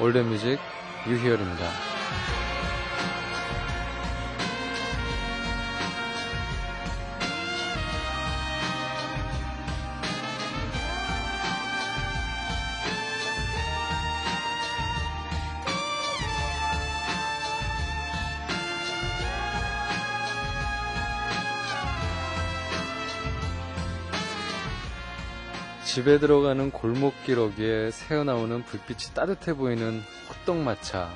올드뮤직 유희열입니다. 집에 들어가는 골목길 새어나오는 불빛이 따뜻해 보이는 호떡마차.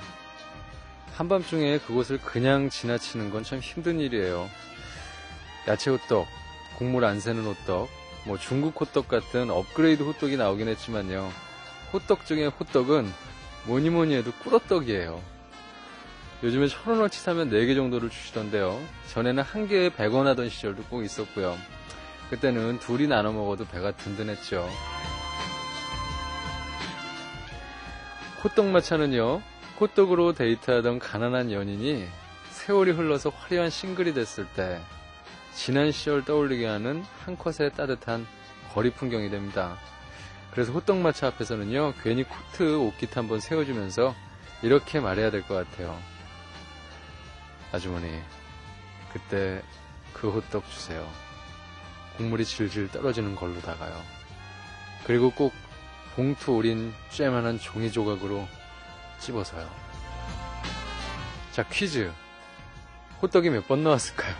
한밤중에 그곳을 그냥 지나치는 건 참 힘든 일이에요. 야채 호떡, 국물 안 새는 호떡, 중국 호떡 같은 업그레이드 호떡이 나오긴 했지만요. 호떡 중에 호떡은 뭐니 해도 꿀호떡이에요. 요즘에 1,000원어치 사면 4개 정도를 주시던데요. 전에는 한 개에 100원 하던 시절도 꼭 있었고요. 그때는 둘이 나눠 먹어도 배가 든든했죠. 호떡마차는요, 호떡으로 데이트하던 가난한 연인이 세월이 흘러서 화려한 싱글이 됐을 때 지난 시절 떠올리게 하는 한 컷의 따뜻한 거리 풍경이 됩니다. 그래서 호떡마차 앞에서는요, 괜히 코트 옷깃 한번 세워주면서 이렇게 말해야 될 것 같아요. 아주머니, 그때 그 호떡 주세요. 국물이 질질 떨어지는 걸로다가요. 그리고 꼭 봉투 오린 쬐만한 종이 조각으로 찝어서요. 자, 퀴즈. 호떡이 몇 번 나왔을까요?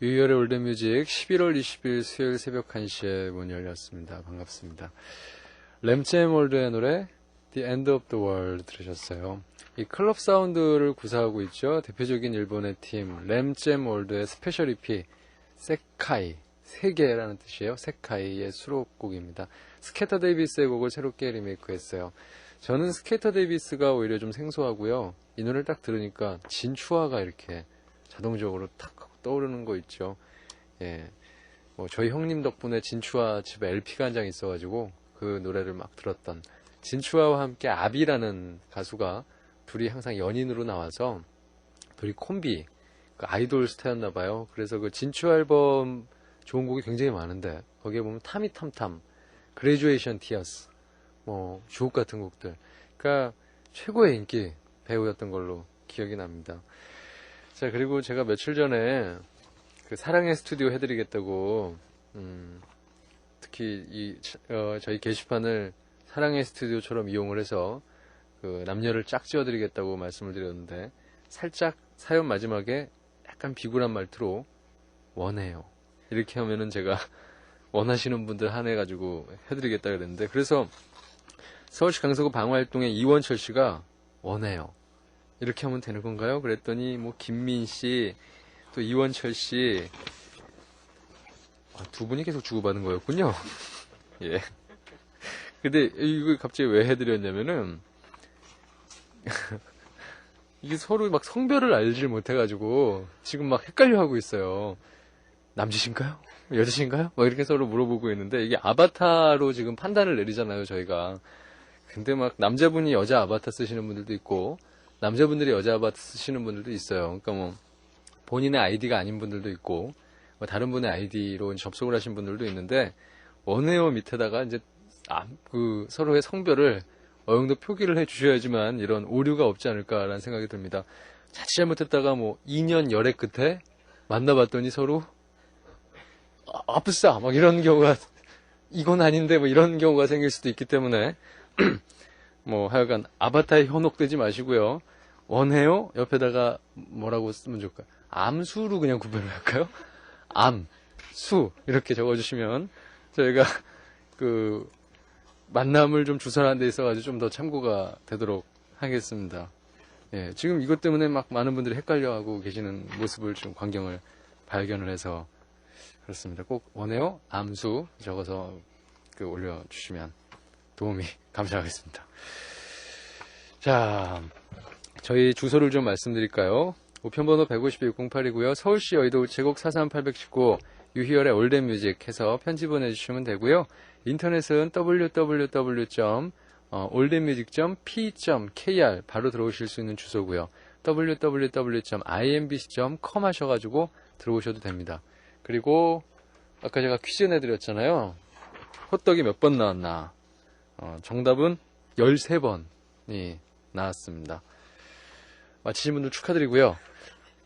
유희열의 올드뮤직 11월 20일 수요일 새벽 1시에 문이 열렸습니다. 반갑습니다. 램잼 월드의 노래 The End of the World 들으셨어요. 이 클럽 사운드를 구사하고 있죠. 대표적인 일본의 팀 램잼 월드의 스페셜 EP 세카이, 세계라는 뜻이에요. 세카이의 수록곡입니다. 스케터 데이비스의 곡을 새롭게 리메이크했어요. 저는 스케터 데이비스가 오히려 좀 생소하고요. 이 노래를 딱 들으니까 진추아가 이렇게 자동적으로 탁 떠오르는 거 있죠. 예, 뭐 저희 형님 덕분에 진추아 집에 LP가 한 장 있어가지고 그 노래를 막 들었던, 진추아와 함께 아비라는 가수가 둘이 항상 연인으로 나와서 둘이 콤비, 그 아이돌 스타였나봐요. 그래서 그 진추아 앨범 좋은 곡이 굉장히 많은데 거기에 보면 타미탐탐, 그레듀에이션 티어스, 뭐 주옥 같은 곡들, 그러니까 최고의 인기 배우였던 걸로 기억이 납니다. 자, 그리고 제가 며칠 전에 그 사랑의 스튜디오 해드리겠다고 특히 저희 게시판을 사랑의 스튜디오처럼 이용을 해서 그 남녀를 짝지어드리겠다고 말씀을 드렸는데, 살짝 사연 마지막에 약간 비굴한 말투로 원해요 이렇게 하면은 제가 원하시는 분들 한해가지고 해드리겠다 그랬는데, 그래서 서울시 강서구 방화활동에 이원철 씨가 원해요 이렇게 하면 되는 건가요? 그랬더니 뭐 김민 씨, 또 이원철 씨, 두 분이 계속 주고받은 거였군요. 예. 근데 이거 갑자기 왜 해드렸냐면은 이게 서로 막 성별을 알지 못해가지고 지금 막 헷갈려하고 있어요. 남자신가요? 여자신가요? 막 이렇게 서로 물어보고 있는데, 이게 아바타로 지금 판단을 내리잖아요, 저희가. 근데 막 남자분이 여자 아바타 쓰시는 분들도 있고 남자분들이 여자 아바타 쓰시는 분들도 있어요. 그러니까 뭐 본인의 아이디가 아닌 분들도 있고 뭐 다른 분의 아이디로 접속을 하신 분들도 있는데, 원해요 밑에다가 이제 그 서로의 성별을 어느 정도 표기를 해 주셔야지만 이런 오류가 없지 않을까라는 생각이 듭니다. 자칫 잘못했다가 뭐 2년 열애 끝에 만나봤더니 서로 아프싸 막 이런 경우가, 이건 아닌데 뭐 이런 경우가 생길 수도 있기 때문에 뭐 하여간 아바타에 현혹되지 마시고요. 원해요 옆에다가 뭐라고 쓰면 좋을까요? 암수로 그냥 구별을 할까요? 암, 수 이렇게 적어주시면 저희가 그 만남을 좀 주선하는 데 있어가지고 좀 더 참고가 되도록 하겠습니다. 예, 지금 이것 때문에 막 많은 분들이 헷갈려하고 계시는 모습을 좀 광경을 발견을 해서 그렇습니다. 꼭 원해요 암수 적어서 그 올려주시면 도움이 감사하겠습니다. 자, 저희 주소를 좀 말씀드릴까요? 우편번호 152-608이고요. 서울시 여의도 우체국 43819 유희열의 올드뮤직 해서 편지 보내주시면 되고요. 인터넷은 www.oldmusic.p.kr 바로 들어오실 수 있는 주소고요. www.imbc.com 하셔가지고 들어오셔도 됩니다. 그리고 아까 제가 퀴즈 내드렸잖아요. 호떡이 몇 번 나왔나? 정답은 13번이 나왔습니다. 맞히신 분들 축하드리고요.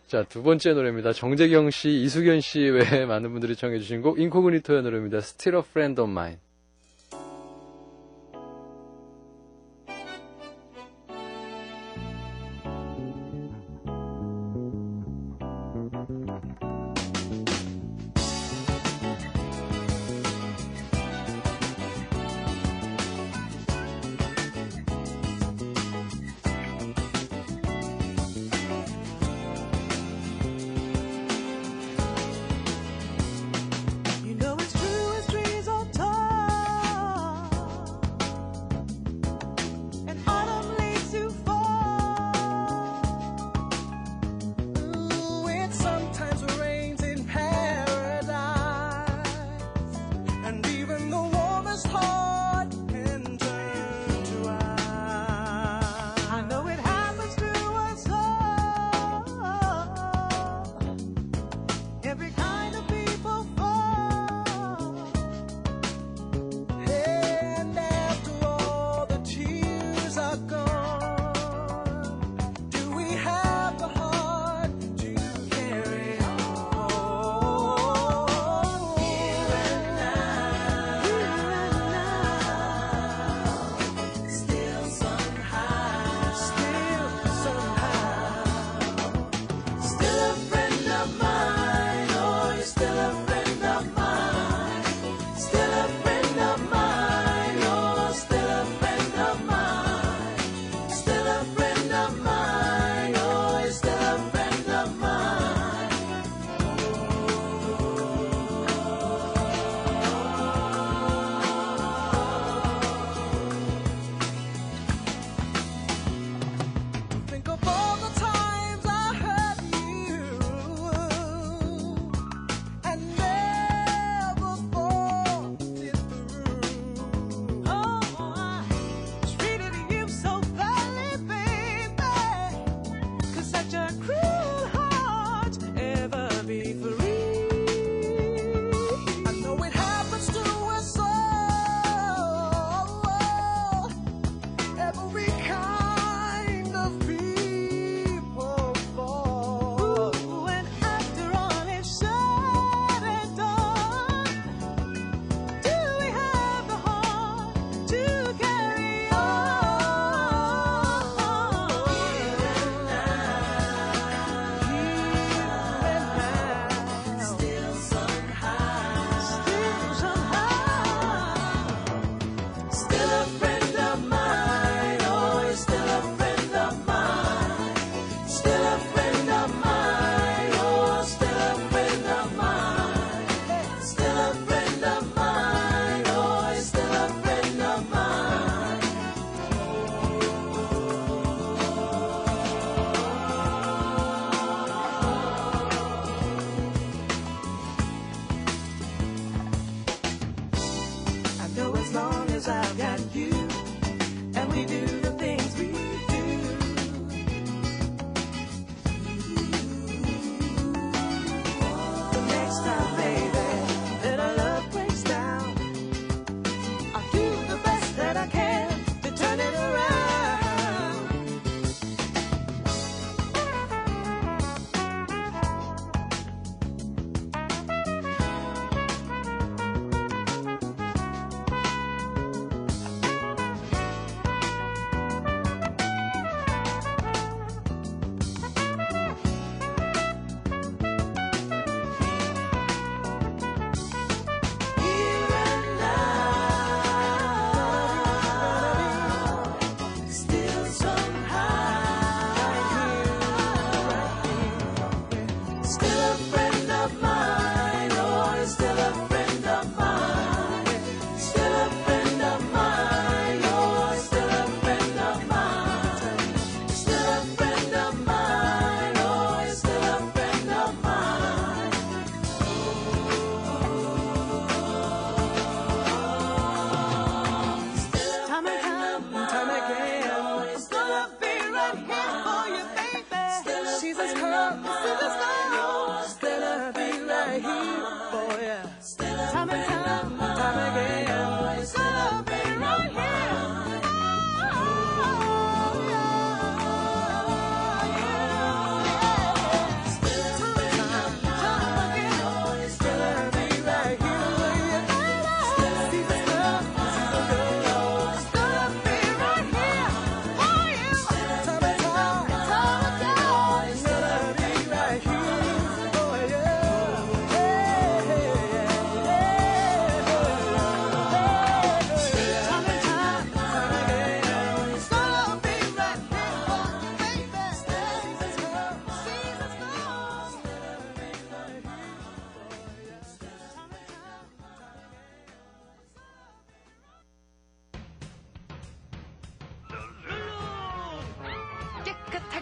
자, 두 번째 노래입니다. 정재경 씨, 이수견 씨 외에 많은 분들이 청해주신 곡 인코그니토의 노래입니다. Still a Friend of Mine. You know it's true as trees are tall.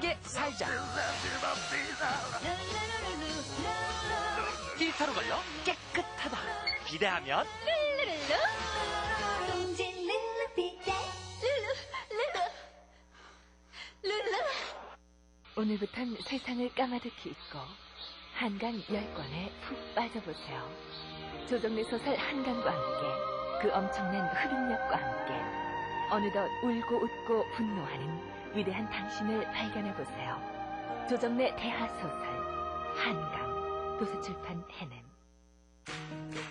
건강하게 살자. 필터로 걸려 깨끗하다. 비대하면 오늘부턴 세상을 까마득히 잊고 한강 10권에 푹 빠져보세요. 조정래 소설 한강과 함께 그 엄청난 흡입력과 함께 어느덧 울고 웃고 분노하는 위대한 당신을 발견해보세요. 조정래 대하소설 한강, 도서출판 해냄.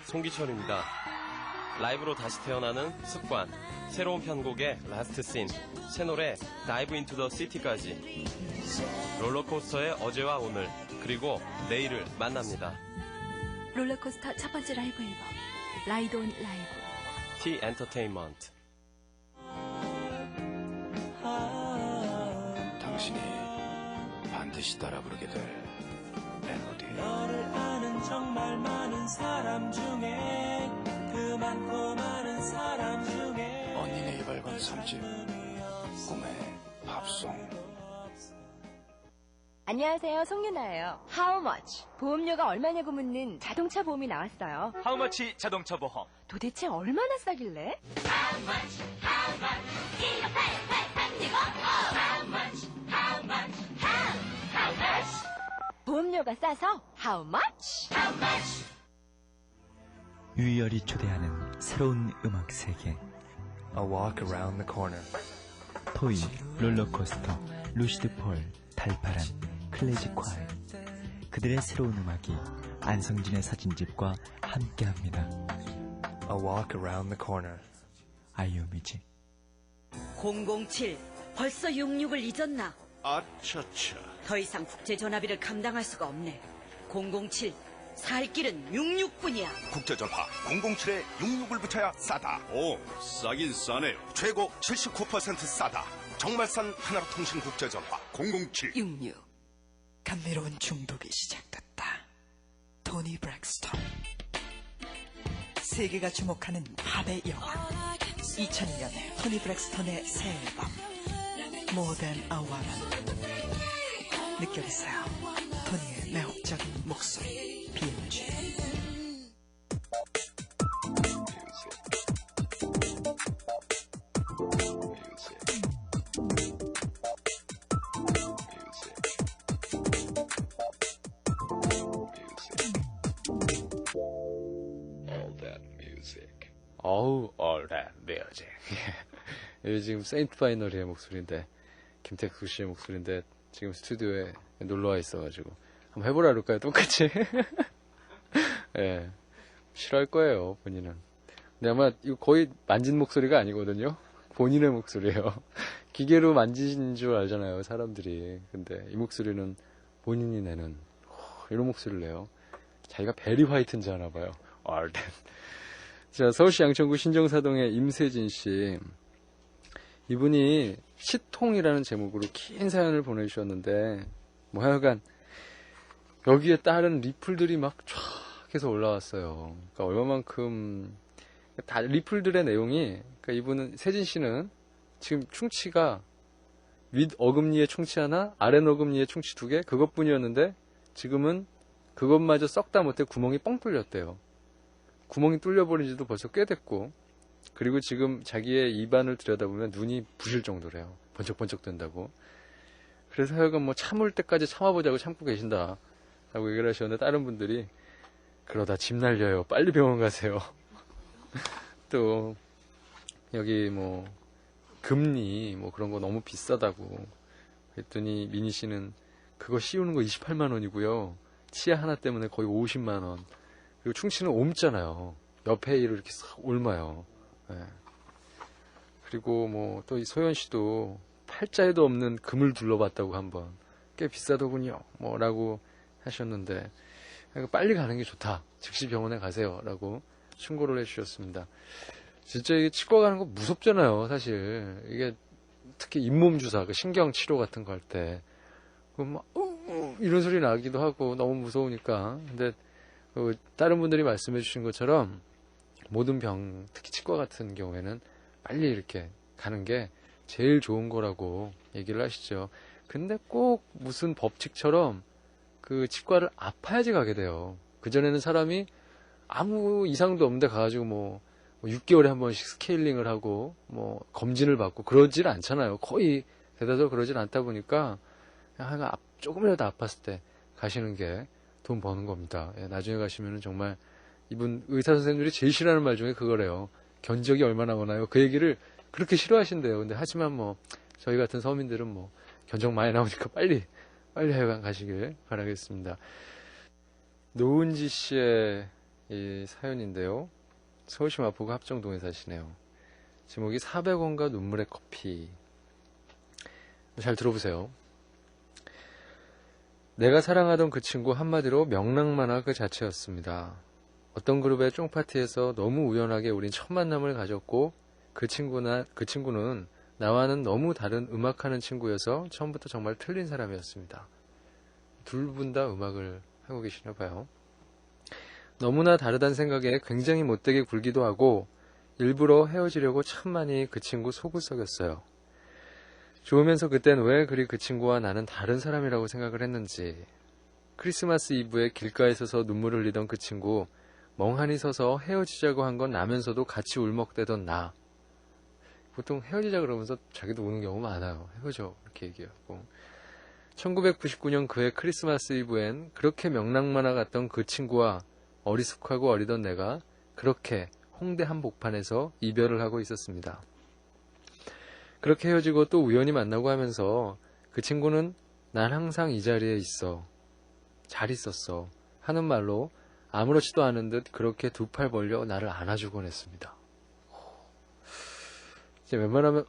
송기철입니다. 라이브로 다시 태어나는 습관, 새로운 편곡의 라스트 씬, 새 노래 다이브 인투 더 시티까지 롤러코스터의 어제와 오늘 그리고 내일을 만납니다. 롤러코스터 첫 번째 라이브 앨범 라이드 온 라이브 T 엔터테인먼트. 당신이 반드시 따라 부르게 될 멜로디. 너를 아는 정말 많은 사람 중에 그 많고 많은 사람 중에 언니네 이발관 3집 꿈의 팝송. 안녕하세요, 송윤아예요. How much? 보험료가 얼마냐고 묻는 자동차 보험이 나왔어요. 하우머치 자동차 보험. 도대체 얼마나 싸길래? 보험료가 싸서 How much? 유희열이 초대하는 새로운 음악 세계. A walk around the corner. 토이, 롤러코스터, 루시드 폴, 달파란, 클래식화이. 그들의 새로운 음악이 안성진의 사진집과 함께합니다. A walk around the corner. 아이유뮤직. 007 벌써 66을 잊었나? 아차차. 더 이상 국제전화비를 감당할 수가 없네. 007 살 길은 66뿐이야. 국제전화 007에 66을 붙여야 싸다. 오, 싸긴 싸네요. 최고 79% 싸다. 정말 싼 하나로통신 국제전화 007. 66. 감미로운 중독이 시작됐다. 토니 브렉스턴. 세계가 주목하는 팝의 여왕. 2001년 토니 브렉스턴의 새 앨범 More Than a Woman. 느껴보세요. 토니의 매혹적인 목소리. BMG. 어우, all that music. 여기 지금 세인트 파이너리의 목소리인데, 김택수 씨의 목소리인데, 지금 스튜디오에 놀러와 있어가지고, 한번 해보라 그럴까요? 똑같이? 예. 싫어할 거예요, 본인은. 근데 아마 이거 거의 만진 목소리가 아니거든요? 본인의 목소리예요. 기계로 만지신 줄 알잖아요, 사람들이. 근데 이 목소리는 본인이 내는, 이런 목소리를 내요. 자기가 베리 화이트인지 아나 봐요. all that. 자, 서울시 양천구 신정사동의 임세진 씨. 이분이 시통이라는 제목으로 긴 사연을 보내주셨는데, 뭐 하여간, 여기에 따른 리플들이 막 쫙 해서 올라왔어요. 그러니까 얼마만큼, 다 리플들의 내용이, 그러니까 이분은, 세진 씨는 지금 충치가 윗 어금니에 충치 하나, 아랫 어금니에 충치 2개, 그것뿐이었는데, 지금은 그것마저 썩다 못해 구멍이 뻥 뚫렸대요. 구멍이 뚫려버린 지도 벌써 꽤 됐고, 그리고 지금 자기의 입안을 들여다보면 눈이 부실 정도래요. 번쩍번쩍 된다고. 그래서 하여간 뭐 참을 때까지 참아보자고 참고 계신다 라고 얘기를 하셨는데, 다른 분들이 그러다 집 날려요, 빨리 병원 가세요. 또 여기 뭐 금리 뭐 그런 거 너무 비싸다고 그랬더니 미니 씨는 그거 씌우는 거 28만 원이고요, 치아 하나 때문에 거의 50만 원. 그리고 충치는 옮잖아요. 옆에 이를 이렇게 싹 옮아요. 네. 그리고 뭐 또 이 소연 씨도 팔자에도 없는 금을 둘러봤다고 한번, 꽤 비싸더군요. 뭐라고 하셨는데, 빨리 가는 게 좋다. 즉시 병원에 가세요. 라고 충고를 해주셨습니다. 진짜 이게 치과 가는 거 무섭잖아요, 사실. 이게 특히 잇몸 주사, 그 신경 치료 같은 거 할 때, 막 이런 소리 나기도 하고 너무 무서우니까. 근데 다른 분들이 말씀해 주신 것처럼 모든 병, 특히 치과 같은 경우에는 빨리 이렇게 가는 게 제일 좋은 거라고 얘기를 하시죠. 근데 꼭 무슨 법칙처럼 그 치과를 아파야지 가게 돼요. 그전에는 사람이 아무 이상도 없는데 가가지고 뭐 6개월에 한 번씩 스케일링을 하고 뭐 검진을 받고 그러질 않잖아요. 거의 대다수 그러질 않다 보니까 그냥 조금이라도 아팠을 때 가시는 게 돈 버는 겁니다. 예, 나중에 가시면은 정말 이분 의사 선생님들이 제일 싫어하는 말 중에 그거래요. 견적이 얼마나 오나요? 그 얘기를 그렇게 싫어하신대요. 근데 하지만 뭐 저희 같은 서민들은 뭐 견적 많이 나오니까 빨리 가시길 바라겠습니다. 노은지 씨의 이 사연인데요. 서울시 마포구 합정동에 사시네요. 제목이 400원과 눈물의 커피. 잘 들어보세요. 내가 사랑하던 그 친구 한마디로 명랑만화 그 자체였습니다. 어떤 그룹의 쫑파티에서 너무 우연하게 우린 첫 만남을 가졌고 그 친구는 나와는 너무 다른 음악하는 친구여서 처음부터 정말 틀린 사람이었습니다. 둘 분 다 음악을 하고 계시나 봐요. 너무나 다르다는 생각에 굉장히 못되게 굴기도 하고 일부러 헤어지려고 참 많이 그 친구 속을 썩였어요. 좋으면서 그땐 왜 그리 그 친구와 나는 다른 사람이라고 생각을 했는지. 크리스마스 이브에 길가에 서서 눈물을 흘리던 그 친구, 멍하니 서서 헤어지자고 한 건 나면서도 같이 울먹대던 나. 보통 헤어지자 그러면서 자기도 우는 경우 많아요. 헤어져 이렇게 얘기하고. 1999년 그해 크리스마스 이브엔 그렇게 명랑만화 같던 그 친구와 어리숙하고 어리던 내가 그렇게 홍대 한복판에서 이별을 하고 있었습니다. 그렇게 헤어지고 또 우연히 만나고 하면서 그 친구는 난 항상 이 자리에 있어. 잘 있었어. 하는 말로 아무렇지도 않은 듯 그렇게 두 팔 벌려 나를 안아주곤 했습니다. 이제 웬만하면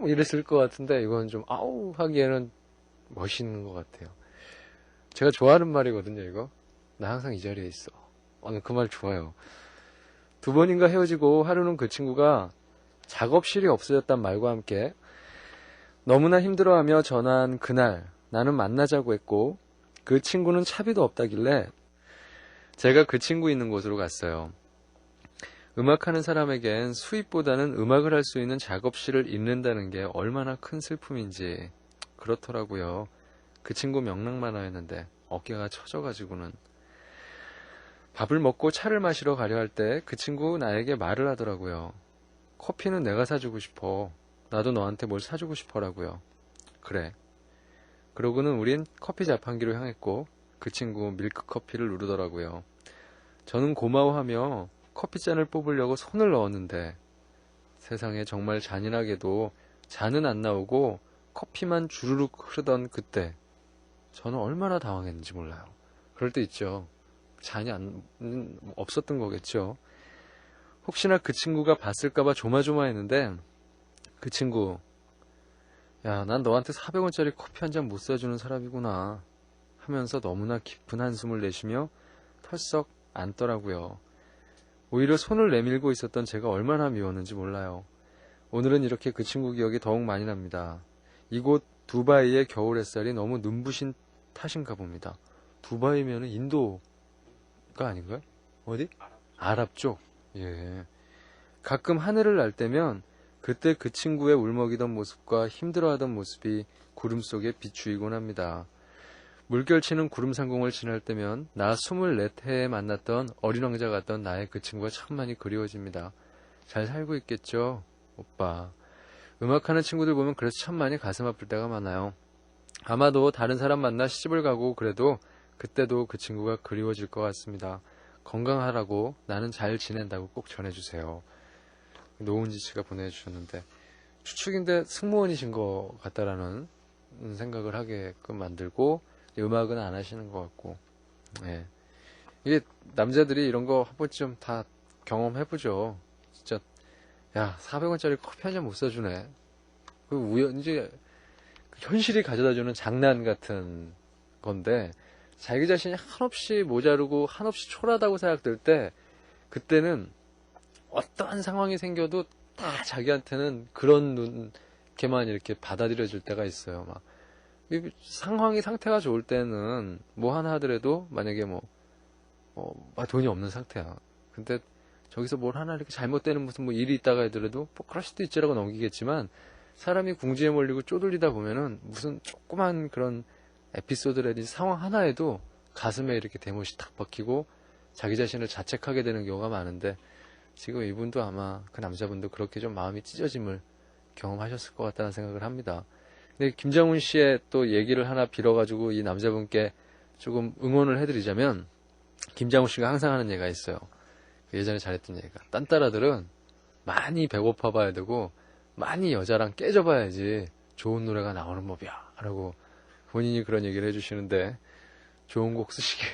이랬을 것 같은데 이건 좀 아우 하기에는 멋있는 것 같아요. 제가 좋아하는 말이거든요, 이거. 나 항상 이 자리에 있어. 그 말 좋아요. 두 번인가 헤어지고 하루는 그 친구가 작업실이 없어졌단 말과 함께 너무나 힘들어하며 전화한 그날 나는 만나자고 했고 그 친구는 차비도 없다길래 제가 그 친구 있는 곳으로 갔어요. 음악하는 사람에겐 수입보다는 음악을 할 수 있는 작업실을 잃는다는 게 얼마나 큰 슬픔인지 그렇더라고요. 그 친구 명랑만화였는데 어깨가 처져가지고는. 밥을 먹고 차를 마시러 가려 할 때 그 친구 나에게 말을 하더라고요. 커피는 내가 사주고 싶어. 나도 너한테 뭘 사주고 싶어라고요. 그래. 그러고는 우린 커피 자판기로 향했고 그 친구 밀크커피를 누르더라고요. 저는 고마워하며 커피잔을 뽑으려고 손을 넣었는데 세상에 정말 잔인하게도 잔은 안 나오고 커피만 주르륵 흐르던 그때 저는 얼마나 당황했는지 몰라요. 그럴 때 있죠. 잔이 없었던 거겠죠. 혹시나 그 친구가 봤을까봐 조마조마했는데 그 친구, 야, 난 너한테 400원짜리 커피 한 잔 못 사주는 사람이구나 하면서 너무나 깊은 한숨을 내쉬며 털썩 앉더라고요. 오히려 손을 내밀고 있었던 제가 얼마나 미웠는지 몰라요. 오늘은 이렇게 그 친구 기억이 더욱 많이 납니다. 이곳 두바이의 겨울 햇살이 너무 눈부신 탓인가 봅니다. 두바이면 인도가 아닌가요? 어디? 아랍 쪽. 예. 가끔 하늘을 날 때면 그때 그 친구의 울먹이던 모습과 힘들어하던 모습이 구름 속에 비추이곤 합니다. 물결치는 구름 상공을 지날 때면 나 24해에 만났던 어린 왕자 같던 나의 그 친구가 참 많이 그리워집니다. 잘 살고 있겠죠, 오빠. 음악하는 친구들 보면 그래서 참 많이 가슴 아플 때가 많아요. 아마도 다른 사람 만나 시집을 가고 그래도 그때도 그 친구가 그리워질 것 같습니다. 건강하라고 나는 잘 지낸다고 꼭 전해주세요. 노은지 씨가 보내주셨는데 추측인데 승무원이신 것 같다라는 생각을 하게끔 만들고 음악은 안 하시는 것 같고 예. 이게 남자들이 이런 거 한 번쯤 다 경험해보죠. 진짜 야 400원짜리 커피 한 잔 못 사주네. 이제 현실이 가져다주는 장난 같은 건데 자기 자신이 한없이 모자르고 한없이 초라하다고 생각될 때 그때는 어떠한 상황이 생겨도 다 자기한테는 그런 눈게만 이렇게 받아들여질 때가 있어요. 막 상태가 좋을 때는 뭐 하나 하더라도 만약에 돈이 없는 상태야. 근데 저기서 뭘 하나 이렇게 잘못되는 무슨 일이 있다가 하더라도 그럴 수도 있지라고 넘기겠지만 사람이 궁지에 몰리고 쪼들리다 보면은 무슨 조그만 그런 에피소드라든지 상황 하나에도 가슴에 이렇게 대못이 탁 박히고 자기 자신을 자책하게 되는 경우가 많은데, 지금 이분도 아마 그 남자분도 그렇게 좀 마음이 찢어짐을 경험하셨을 것 같다는 생각을 합니다. 근데 김장훈 씨의 또 얘기를 하나 빌어가지고 이 남자분께 조금 응원을 해드리자면, 김장훈 씨가 항상 하는 얘기가 있어요. 예전에 잘했던 얘기가, 딴따라들은 많이 배고파 봐야 되고 많이 여자랑 깨져 봐야지 좋은 노래가 나오는 법이야 라고 본인이 그런 얘기를 해주시는데, 좋은 곡 쓰시길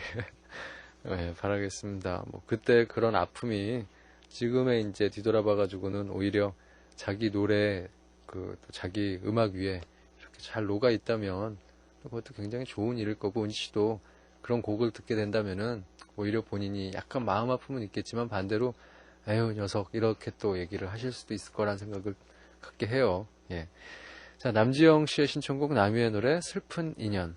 네, 바라겠습니다. 뭐 그때 그런 아픔이 지금의 이제 뒤돌아봐가지고는 오히려 자기 노래, 또 자기 음악 위에 이렇게 잘 녹아 있다면 그것도 굉장히 좋은 일일 거고, 은지 씨도 그런 곡을 듣게 된다면은 오히려 본인이 약간 마음 아픔은 있겠지만 반대로 에휴 녀석 이렇게 또 얘기를 하실 수도 있을 거란 생각을 갖게 해요. 예. 자, 남지영 씨의 신청곡 남유의 노래 슬픈 인연.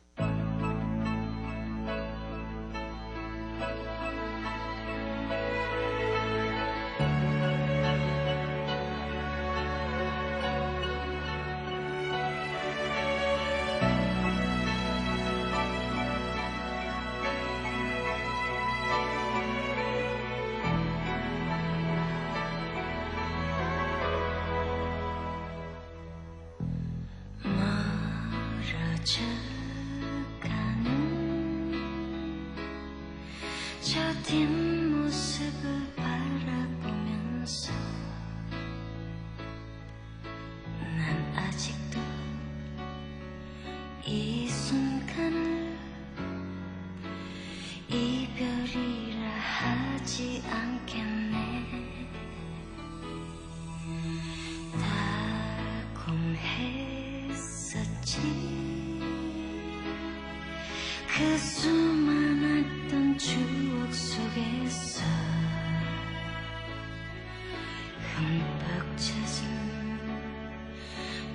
저 뒷모습을 바라보면서 난 아직도 이 순간을 이별이라 하지 않겠네. 달콤했었지 그 수많았던 추억 속에서 흠뻑 젖은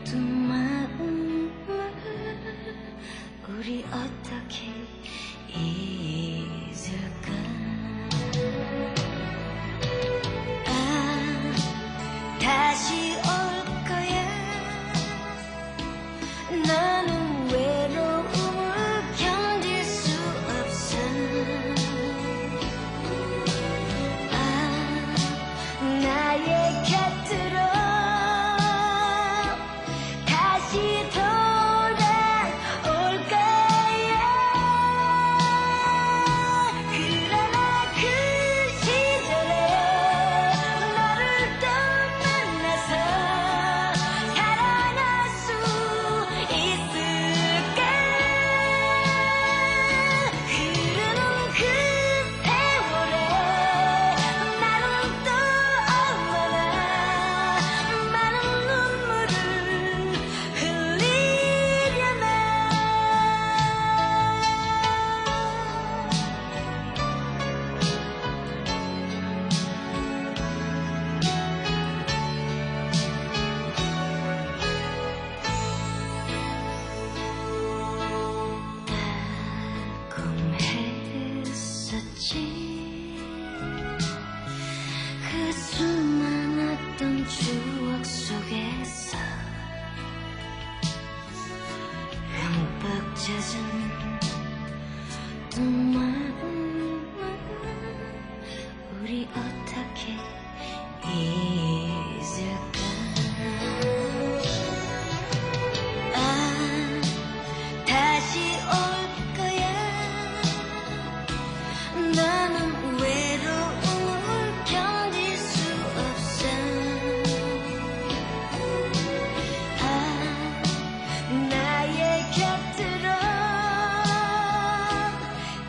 두 마음을 우리 어떻게 잊을까. 다시 올 거야. 나는 외로움을 견딜 수 없어. 나의 곁으로 다시 돌아올 거야. 그러나 그 시절에 너를 또 만나서 살아날 수 있을까. 흐르는 그 세월에 나는 또 얼마나 많은 눈물을 흘리려나. 달콤했었지 그 수많았던 추억 속에서 흠뻑 젖은 두 마음을 우리 어떻게 잊을까. 다시 올 거야. 나는 외로움을 견딜 수 없어. 나의 곁으로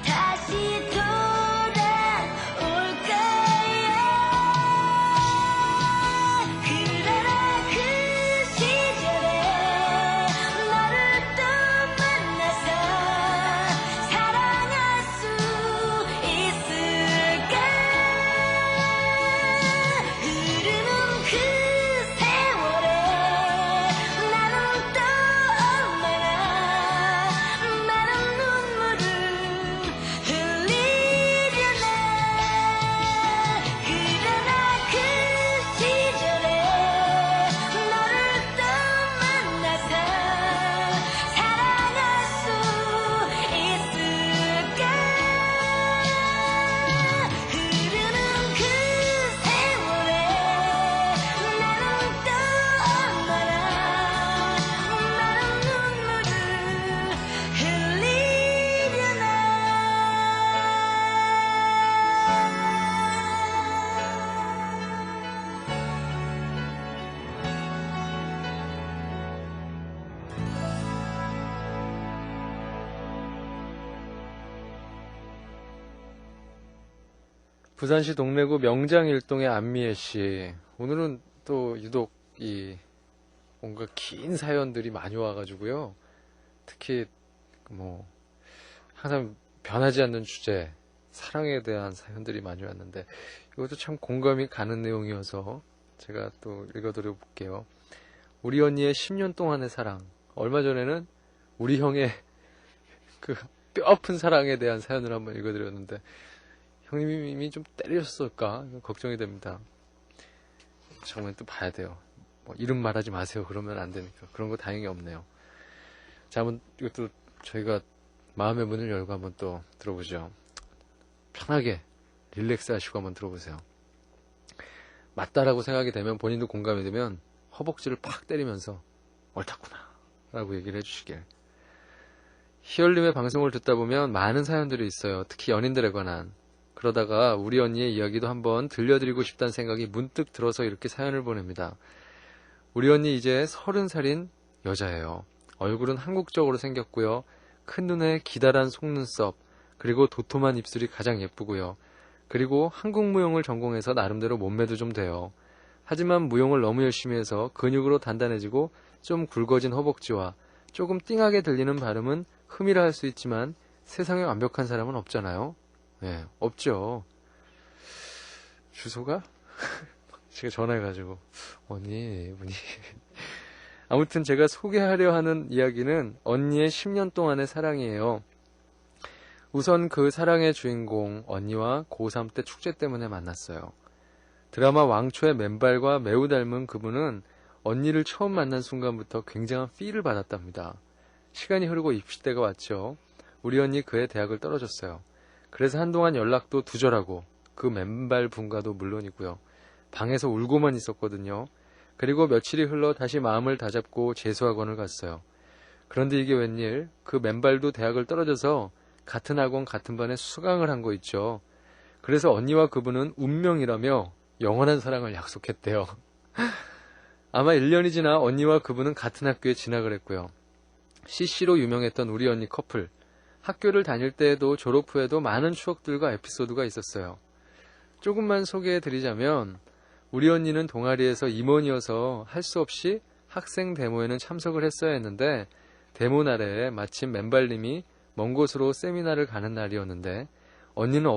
다시 돌아올 거야. 부산시 동래구 명장일동의 안미애 씨. 오늘은 또 유독 뭔가 긴 사연들이 많이 와가지고요. 특히 항상 변하지 않는 주제, 사랑에 대한 사연들이 많이 왔는데 이것도 참 공감이 가는 내용이어서 제가 또 읽어드려 볼게요. 우리 언니의 10년 동안의 사랑. 얼마 전에는 우리 형의 그 뼈아픈 사랑에 대한 사연을 한번 읽어드렸는데 형님이 좀 때리셨을까 걱정이 됩니다. 정말 또 봐야 돼요. 이름 말하지 마세요. 그러면 안 되니까. 그런 거 다행히 없네요. 자, 한번 이것도 저희가 마음의 문을 열고 한번 또 들어보죠. 편하게 릴렉스 하시고 한번 들어보세요. 맞다라고 생각이 되면, 본인도 공감이 되면 허벅지를 팍 때리면서 옳다구나 라고 얘기를 해주시길. 희열님의 방송을 듣다 보면 많은 사연들이 있어요. 특히 연인들에 관한. 그러다가 우리 언니의 이야기도 한번 들려드리고 싶다는 생각이 문득 들어서 이렇게 사연을 보냅니다. 우리 언니 이제 30살인 여자예요. 얼굴은 한국적으로 생겼고요. 큰 눈에 기다란 속눈썹, 그리고 도톰한 입술이 가장 예쁘고요. 그리고 한국 무용을 전공해서 나름대로 몸매도 좀 돼요. 하지만 무용을 너무 열심히 해서 근육으로 단단해지고 좀 굵어진 허벅지와 조금 띵하게 들리는 발음은 흠이라 할 수 있지만 세상에 완벽한 사람은 없잖아요. 네, 없죠. 주소가? 제가 전화해가지고 언니 이분이 아무튼 제가 소개하려 하는 이야기는 언니의 10년 동안의 사랑이에요. 우선 그 사랑의 주인공 언니와 고3 때 축제 때문에 만났어요. 드라마 왕초의 맨발과 매우 닮은 그분은 언니를 처음 만난 순간부터 굉장한 필을 받았답니다. 시간이 흐르고 입시때가 왔죠. 우리 언니 그해 대학을 떨어졌어요. 그래서 한동안 연락도 두절하고 그 맨발 분과도 물론이고요. 방에서 울고만 있었거든요. 그리고 며칠이 흘러 다시 마음을 다잡고 재수학원을 갔어요. 그런데 이게 웬일, 그 맨발도 대학을 떨어져서 같은 학원 같은 반에 수강을 한 거 있죠. 그래서 언니와 그분은 운명이라며 영원한 사랑을 약속했대요. 아마 1년이 지나 언니와 그분은 같은 학교에 진학을 했고요. CC로 유명했던 우리 언니 커플. 학교를 다닐 때에도 졸업 후에도 많은 추억들과 에피소드가 있었어요. 조금만 소개해드리자면 우리 언니는 동아리에서 임원이어서 할 수 없이 학생 데모에는 참석을 했어야 했는데 데모 날에 마침 맨발님이 먼 곳으로 세미나를 가는 날이었는데 언니는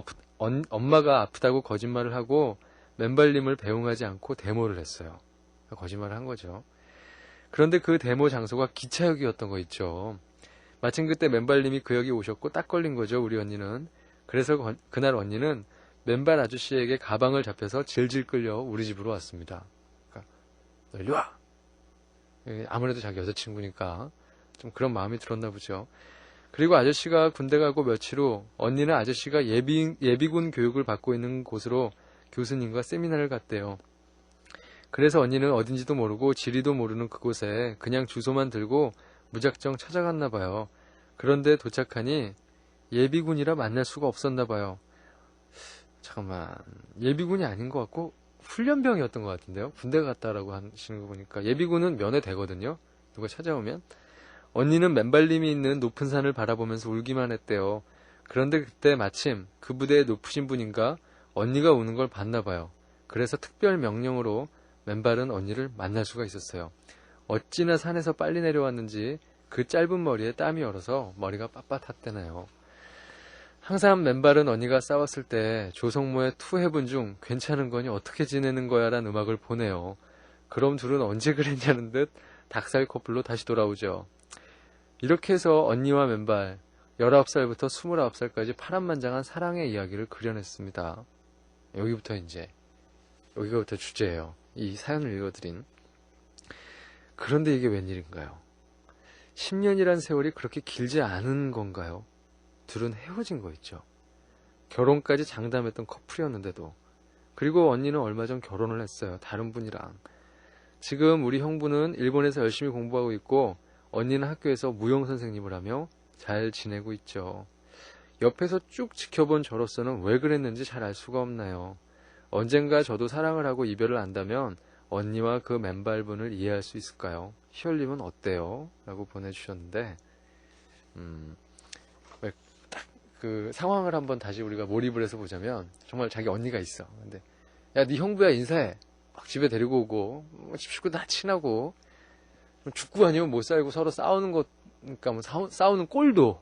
엄마가 아프다고 거짓말을 하고 맨발님을 배웅하지 않고 데모를 했어요. 거짓말을 한 거죠. 그런데 그 데모 장소가 기차역이었던 거 있죠. 마침 그때 맨발님이 그 역에 오셨고 딱 걸린 거죠, 우리 언니는. 그래서 그날 언니는 맨발 아저씨에게 가방을 잡혀서 질질 끌려 우리 집으로 왔습니다. 그러니까 너 일리 와! 아무래도 자기 여자친구니까 좀 그런 마음이 들었나 보죠. 그리고 아저씨가 군대 가고 며칠 후 언니는 아저씨가 예비군 교육을 받고 있는 곳으로 교수님과 세미나를 갔대요. 그래서 언니는 어딘지도 모르고 지리도 모르는 그곳에 그냥 주소만 들고 무작정 찾아갔나 봐요. 그런데 도착하니 예비군이라 만날 수가 없었나 봐요. 잠깐만, 예비군이 아닌 것 같고 훈련병이었던 것 같은데요. 군대 갔다라고 하시는 거 보니까 예비군은 면회되거든요. 누가 찾아오면. 언니는 맨발님이 있는 높은 산을 바라보면서 울기만 했대요. 그런데 그때 마침 그 부대의 높으신 분인가 언니가 우는 걸 봤나 봐요. 그래서 특별 명령으로 맨발은 언니를 만날 수가 있었어요. 어찌나 산에서 빨리 내려왔는지 그 짧은 머리에 땀이 얼어서 머리가 빳빳했대나요. 항상 맨발은 언니가 싸웠을 때 조성모의 투해분 중 괜찮은 거니 어떻게 지내는 거야 라는 음악을 보내요. 그럼 둘은 언제 그랬냐는 듯 닭살 커플로 다시 돌아오죠. 이렇게 해서 언니와 맨발 19살부터 29살까지 파란만장한 사랑의 이야기를 그려냈습니다. 여기가부터 주제예요. 이 사연을 읽어드린. 그런데 이게 웬일인가요? 10년이란 세월이 그렇게 길지 않은 건가요? 둘은 헤어진 거 있죠. 결혼까지 장담했던 커플이었는데도. 그리고 언니는 얼마 전 결혼을 했어요. 다른 분이랑. 지금 우리 형부는 일본에서 열심히 공부하고 있고 언니는 학교에서 무용 선생님을 하며 잘 지내고 있죠. 옆에서 쭉 지켜본 저로서는 왜 그랬는지 잘 알 수가 없나요? 언젠가 저도 사랑을 하고 이별을 한다면 언니와 그 맨발분을 이해할 수 있을까요? 희열님은 어때요? 라고 보내주셨는데 왜 딱 그 상황을 한번 다시 우리가 몰입을 해서 보자면 정말 자기 언니가 있어. 근데 야, 네 형부야 인사해. 막 집에 데리고 오고 집 식구 다 친하고 죽고 아니면 못 살고 서로 싸우는 것, 그러니까 뭐 싸우는 꼴도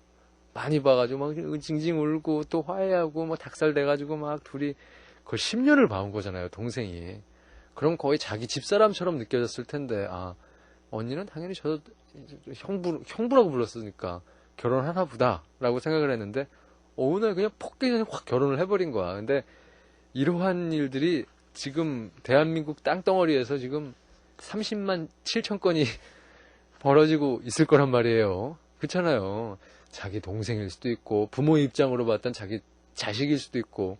많이 봐가지고 막 징징 울고 또 화해하고 뭐 닭살 내가지고 막 둘이 거의 10년을 봐온 거잖아요, 동생이. 그럼 거의 자기 집사람처럼 느껴졌을 텐데, 아, 언니는 당연히 저 형부라고 불렀으니까 결혼하나 보다라고 생각을 했는데 어느 날 그냥 폭격이 확 결혼을 해버린 거야. 근데 이러한 일들이 지금 대한민국 땅덩어리에서 지금 30만 7천 건이 벌어지고 있을 거란 말이에요. 그렇잖아요. 자기 동생일 수도 있고 부모 입장으로 봤던 자기 자식일 수도 있고,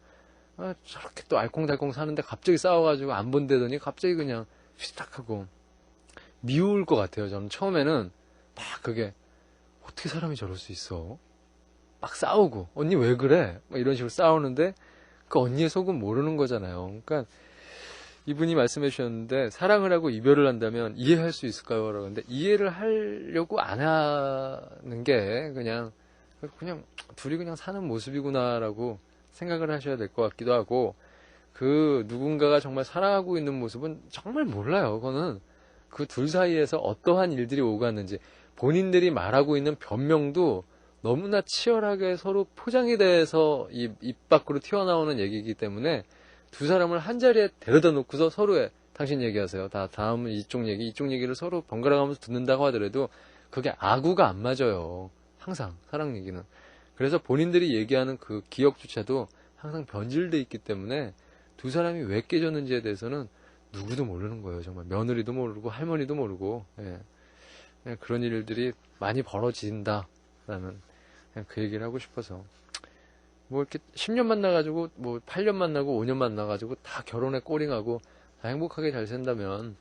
아, 저렇게 또 알콩달콩 사는데 갑자기 싸워가지고 안 본다더니 갑자기 그냥 휘딱하고 미울 것 같아요. 저는 처음에는 막 그게 어떻게 사람이 저럴 수 있어? 막 싸우고 언니 왜 그래? 막 이런 식으로 싸우는데 그 언니의 속은 모르는 거잖아요. 그러니까 이분이 말씀해 주셨는데 사랑을 하고 이별을 한다면 이해할 수 있을까요? 그러는데 이해를 하려고 안 하는 게 그냥 둘이 그냥 사는 모습이구나라고 생각을 하셔야 될 것 같기도 하고, 그 누군가가 정말 사랑하고 있는 모습은 정말 몰라요. 그거는 그 둘 사이에서 어떠한 일들이 오갔는지, 본인들이 말하고 있는 변명도 너무나 치열하게 서로 포장이 돼서 입 밖으로 튀어나오는 얘기이기 때문에 두 사람을 한 자리에 데려다 놓고서 서로의 당신 얘기하세요. 다음은 이쪽 얘기를 서로 번갈아 가면서 듣는다고 하더라도 그게 아구가 안 맞아요. 항상 사랑 얘기는. 그래서 본인들이 얘기하는 그 기억조차도 항상 변질돼 있기 때문에 두 사람이 왜 깨졌는지에 대해서는 누구도 모르는 거예요. 정말 며느리도 모르고 할머니도 모르고, 예. 그런 일들이 많이 벌어진다라는 그냥 그 얘기를 하고 싶어서, 뭐 이렇게 10년 만나가지고 뭐 8년 만나고 5년 만나가지고 다 결혼에 꼬링하고 다 행복하게 잘 산다면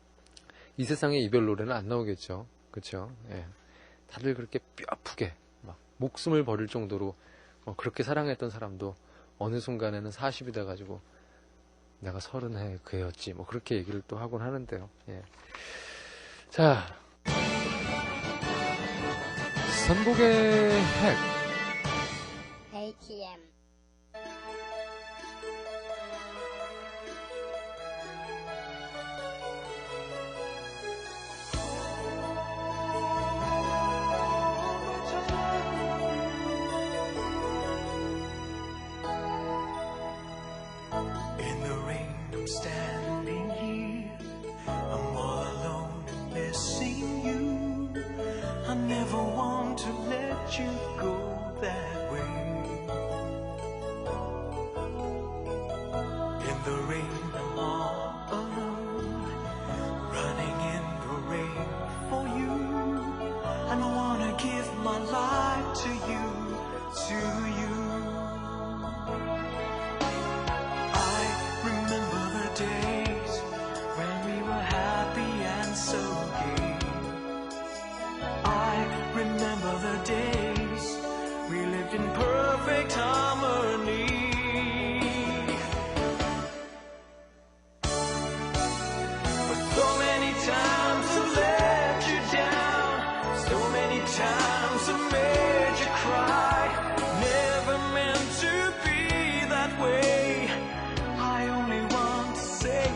이 세상에 이별 노래는 안 나오겠죠. 그렇죠? 예. 다들 그렇게 뼈아프게 막 목숨을 버릴 정도로 그렇게 사랑했던 사람도 어느 순간에는 40이 돼가지고 내가 30해 그 애였지 뭐 그렇게 얘기를 또 하곤 하는데요. 예. 자, 선곡의 핵 ATM. In the rain, I'm standing here. I'm all alone and missing you. I never want to let you go that way. In the rain, I'm all alone, running in the rain for you. And I wanna give my life to you, to you. Remember the days when we were happy and so gay. I remember the days we lived in perfect harmony. But so many times I let you down, so many times I made you cry. Never meant to be that way. I only want to say,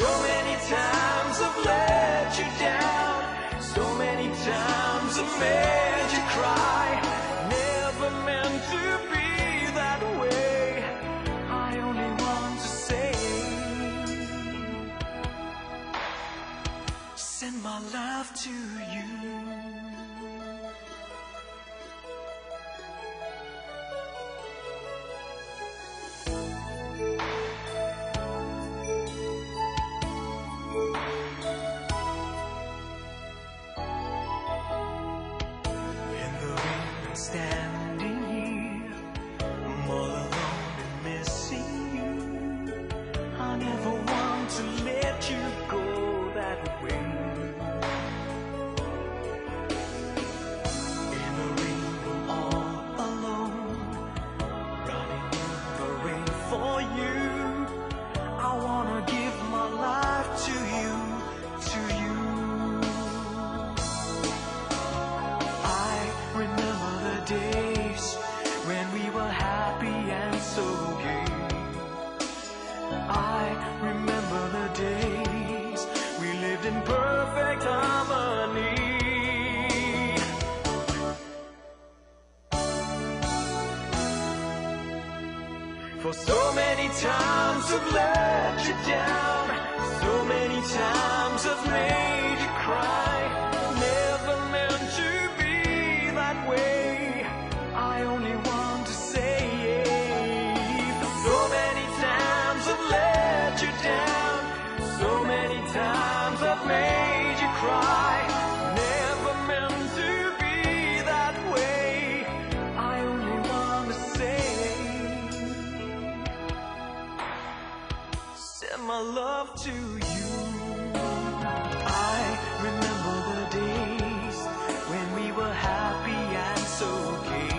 so many times I've let you down, so many times I've made you cry. Never meant to be that way. I only want to say, send my love to you. Standing here, I'm all alone and missing you. I never want to let you go that way. remember the days we lived in perfect harmony. For so many times I've let you down, so many times I've made you cry. Never meant to be that way, I only want to say for so many times I've let you down, so many times I've made you cry. Never meant to be that way, I only want to say send my love to you. I remember the days when we were happy and so gay.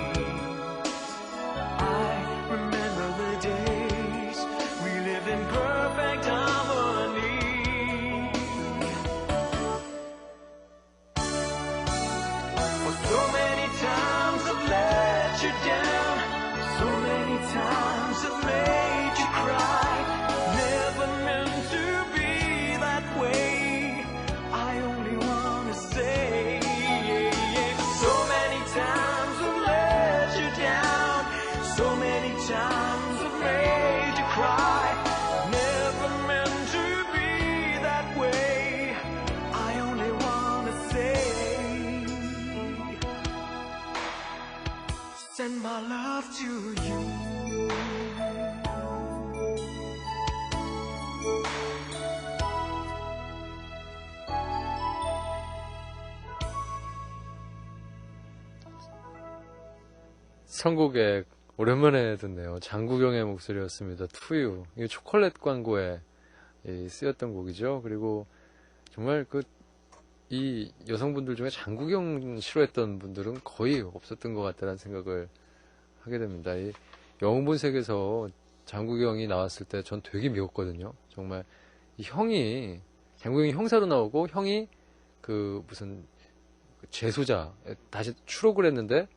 I remember the days we lived in perfect harmony. For so many times I've let you down, so many times I've made you cry. Never meant to be that way, I only want to say so many times I've let you down, so many times I've made you cry. Never meant to be that way, I only want to say send my love to you. 선곡에 오랜만에 듣네요. 장국영의 목소리였습니다. 투유. 이 초콜릿 광고에 쓰였던 곡이죠. 그리고 정말 이 여성분들 중에 장국영 싫어했던 분들은 거의 없었던 것 같다는 생각을 하게 됩니다. 이 영웅본색에서 장국영이 나왔을 때 전 되게 미웠거든요. 정말 이 형이 장국영이 형사로 나오고 형이 무슨 재소자 다시 추록을 했는데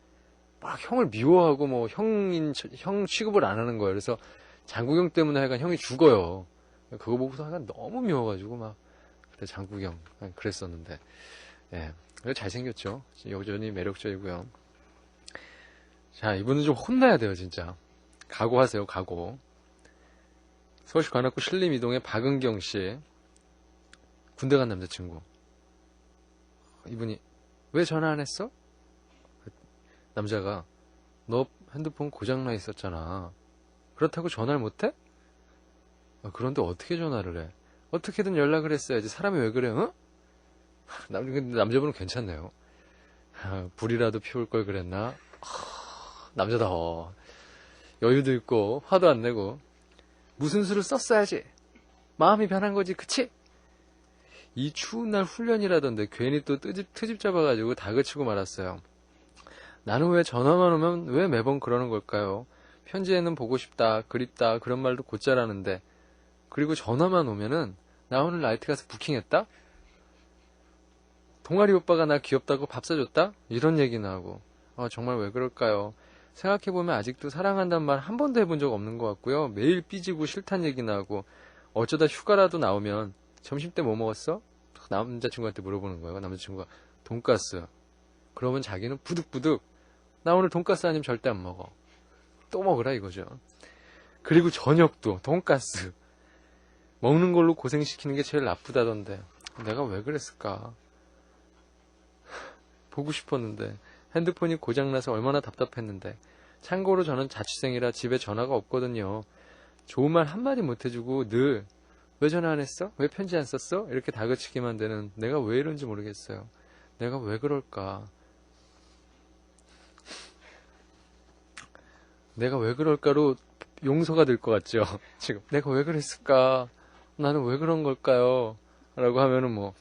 막 형을 미워하고 뭐 형 취급을 안 하는 거예요. 그래서 장국영 때문에 하여간 형이 죽어요. 그거 보고서 하여간 너무 미워가지고 막 그때 장국영 그랬었는데 예, 잘생겼죠. 여전히 매력적이고요. 자, 이분은 좀 혼나야 돼요. 진짜 각오하세요. 각오. 서울시 관악구 신림이동의 박은경씨, 군대 간 남자친구. 이분이 왜 전화 안 했어? 남자가 너 핸드폰 고장나 있었잖아. 그렇다고 전화를 못해? 그런데 어떻게 전화를 해? 어떻게든 연락을 했어야지. 사람이 왜 그래? 응? 근데 남자분은 괜찮네요. 불이라도 피울 걸 그랬나? 남자다워. 여유도 있고 화도 안 내고 무슨 수를 썼어야지. 마음이 변한 거지, 그치? 이 추운 날 훈련이라던데 괜히 또 트집 잡아가지고 다그치고 말았어요. 나는 왜 전화만 오면 왜 매번 그러는 걸까요? 편지에는 보고 싶다, 그립다 그런 말도 곧잘 하는데 그리고 전화만 오면은 나 오늘 나이트 가서 부킹했다? 동아리 오빠가 나 귀엽다고 밥 사줬다? 이런 얘기나 하고 정말 왜 그럴까요? 생각해보면 아직도 사랑한다는 말 한 번도 해본 적 없는 것 같고요. 매일 삐지고 싫단 얘기나 하고 어쩌다 휴가라도 나오면 점심때 뭐 먹었어? 남자친구한테 물어보는 거예요. 남자친구가 돈가스. 그러면 자기는 부득부득 나 오늘 돈가스 아니면 절대 안 먹어. 또 먹으라 이거죠. 그리고 저녁도 돈가스. 먹는 걸로 고생시키는 게 제일 나쁘다던데 내가 왜 그랬을까? 보고 싶었는데 핸드폰이 고장나서 얼마나 답답했는데. 참고로 저는 자취생이라 집에 전화가 없거든요. 좋은 말 한마디 못해주고 늘 왜 전화 안 했어? 왜 편지 안 썼어? 이렇게 다그치기만 되는 내가 왜 이런지 모르겠어요. 내가 왜 그럴까? 내가 왜 그럴까로 용서가 될 것 같죠? 지금 내가 왜 그랬을까? 나는 왜 그런 걸까요? 라고 하면은 뭐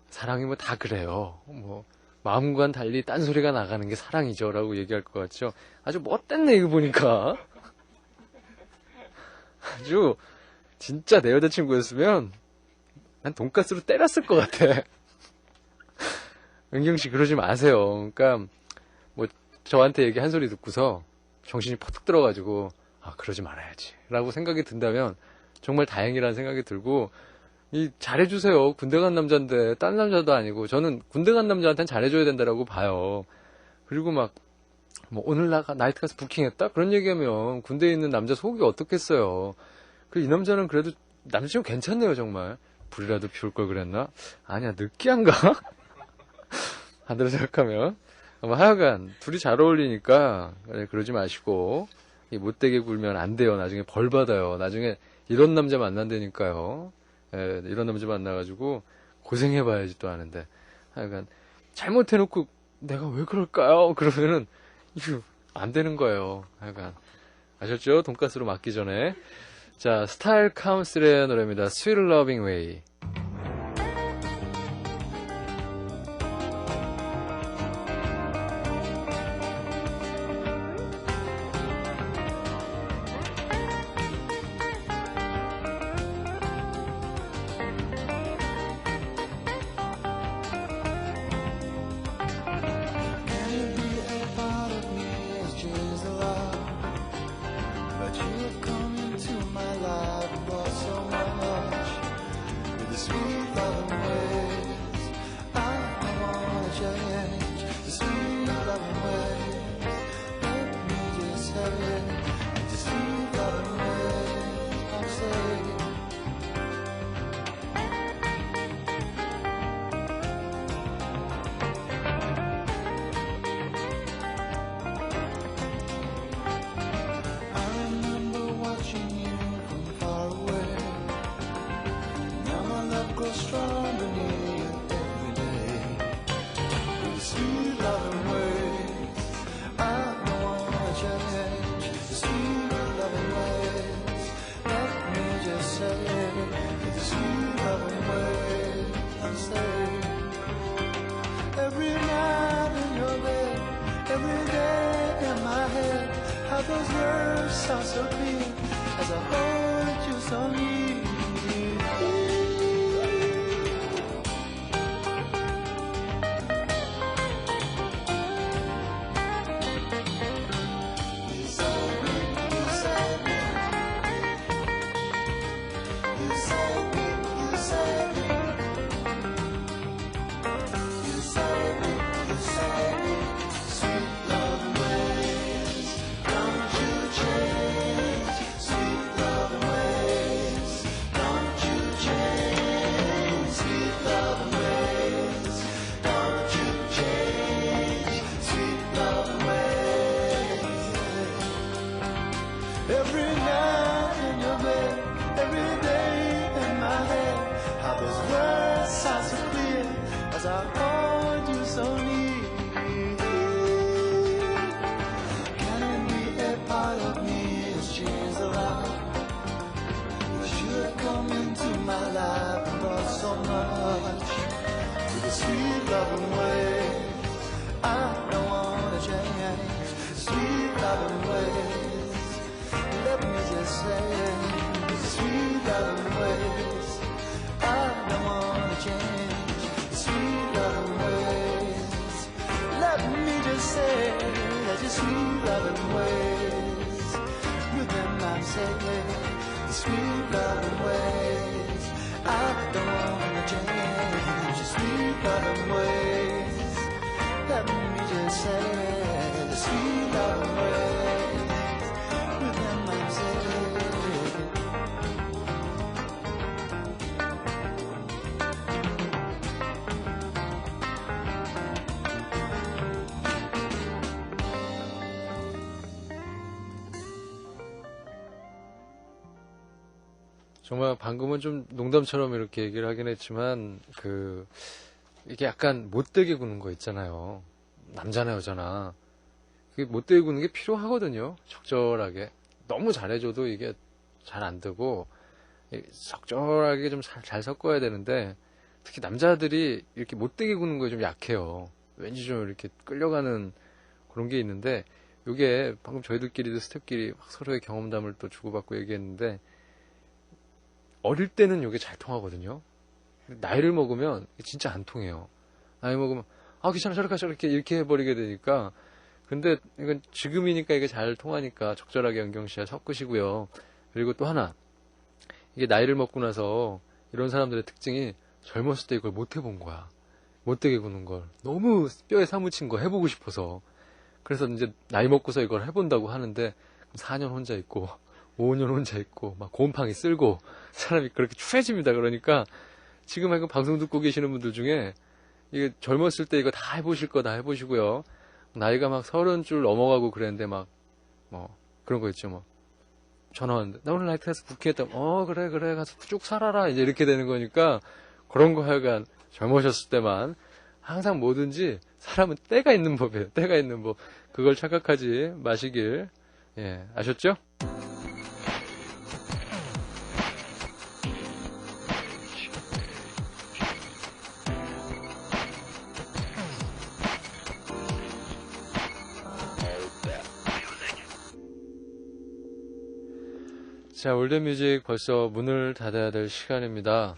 사랑이 뭐 다 그래요. 뭐 마음과는 달리 딴소리가 나가는 게 사랑이죠 라고 얘기할 것 같죠. 아주 못됐네 이거 보니까. 아주 진짜 내 여자친구였으면 난 돈가스로 때렸을 것 같아. 은경씨 그러지 마세요. 그러니까 뭐 저한테 얘기 한 소리 듣고서 정신이 퍼뜩 들어가지고 그러지 말아야지 라고 생각이 든다면 정말 다행이라는 생각이 들고, 잘해주세요. 군대 간 남자인데, 딴 남자도 아니고, 저는 군대 간 남자한테는 잘해줘야 된다라고 봐요. 그리고 오늘 나이트 가서 부킹했다? 그런 얘기하면, 군대에 있는 남자 속이 어떻겠어요. 이 남자는 그래도, 남자친구 괜찮네요, 정말. 불이라도 피울 걸 그랬나? 아니야, 느끼한가? 반대로 생각하면. 하여간, 둘이 잘 어울리니까, 그러지 마시고, 못되게 굴면 안 돼요. 나중에 벌 받아요. 나중에 이런 남자 만난다니까요. 이런 남자 만나가지고 고생해봐야지 또 하는데. 하여간 잘못해놓고 내가 왜 그럴까요? 그러면은 이거 안 되는 거예요. 하여간 아셨죠? 돈가스로 맞기 전에. 자, 스타일 카운슬의 노래입니다. Sweet Loving Way. 정말 방금은 좀 농담처럼 이렇게 얘기를 하긴 했지만 이게 약간 못되게 구는 거 있잖아요. 남자나 여자나 그게 못되게 구는 게 필요하거든요. 적절하게 너무 잘해줘도 이게 잘 안 되고 적절하게 좀 잘 섞어야 되는데 특히 남자들이 이렇게 못되게 구는 거에 좀 약해요. 왠지 좀 이렇게 끌려가는 그런 게 있는데 이게 방금 저희들끼리도 스태프끼리 서로의 경험담을 또 주고받고 얘기했는데 어릴 때는 이게 잘 통하거든요. 나이를 먹으면 진짜 안 통해요. 나이 먹으면 귀찮아 저렇게 이렇게 해버리게 되니까. 근데 이건 지금이니까 이게 잘 통하니까 적절하게 연경 씨와 섞으시고요. 그리고 또 하나 이게 나이를 먹고 나서 이런 사람들의 특징이 젊었을 때 이걸 못 해본 거야. 못되게 구는 걸. 너무 뼈에 사무친 거 해보고 싶어서. 그래서 이제 나이 먹고서 이걸 해본다고 하는데 4년 혼자 있고 5년 혼자 있고 막 곰팡이 쓸고 사람이 그렇게 추해집니다. 그러니까 지금 그 방송 듣고 계시는 분들 중에 이게 젊었을 때 이거 다 해보실 거 다 해보시고요. 나이가 막 30줄 넘어가고 그랬는데 막 뭐 그런 거 있죠. 뭐 전화 왔는데 나 오늘 나이트 가서 부킹했다. 그래 가서 쭉 살아라. 이제 이렇게 되는 거니까 그런 거 하여간 젊으셨을 때만 항상 뭐든지 사람은 때가 있는 법이에요. 때가 있는 법. 그걸 착각하지 마시길. 예, 아셨죠? 자, 올드뮤직 벌써 문을 닫아야 될 시간입니다.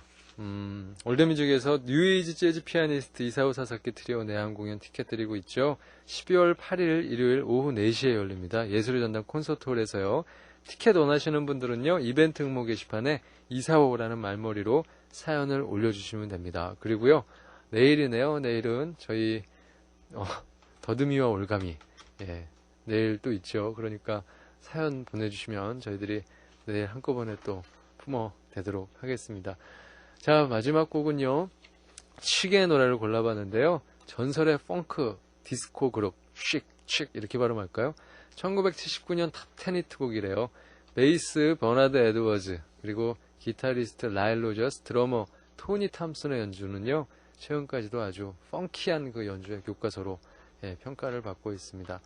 올드뮤직에서 뉴에이지 재즈 피아니스트 이사오 사사키 트리오 내한 공연 티켓 드리고 있죠. 12월 8일 일요일 오후 4시에 열립니다. 예술의 전당 콘서트홀에서요. 티켓 원하시는 분들은요. 이벤트 응모 게시판에 이사오라는 말머리로 사연을 올려주시면 됩니다. 그리고요. 내일이네요. 내일은 저희 더듬이와 올가미 내일 또 있죠. 그러니까 사연 보내주시면 저희들이 내일 한꺼번에 또 품어대도록 하겠습니다. 자, 마지막 곡은요. 칙의 노래를 골라봤는데요. 전설의 펑크 디스코 그룹 칙 이렇게 발음할까요? 1979년 탑10 히트곡이래요. 베이스 버나드 에드워즈 그리고 기타리스트 라일 로저스, 드러머 토니 탐슨의 연주는요. 최근까지도 아주 펑키한 그 연주의 교과서로 평가를 받고 있습니다.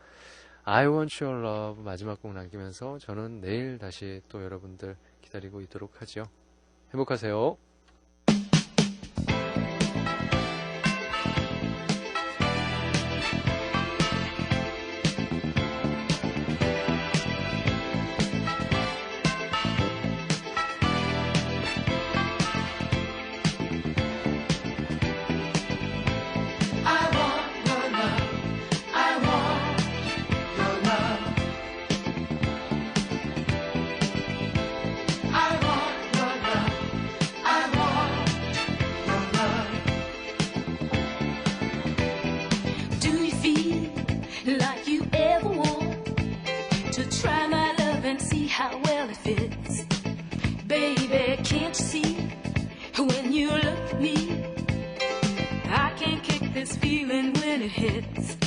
I want your love 마지막 곡 남기면서 저는 내일 다시 또 여러분들 기다리고 있도록 하죠. 행복하세요. Like you ever want to try my love and see how well it fits. Baby, can't you see when you look at me? I can't kick this feeling when it hits.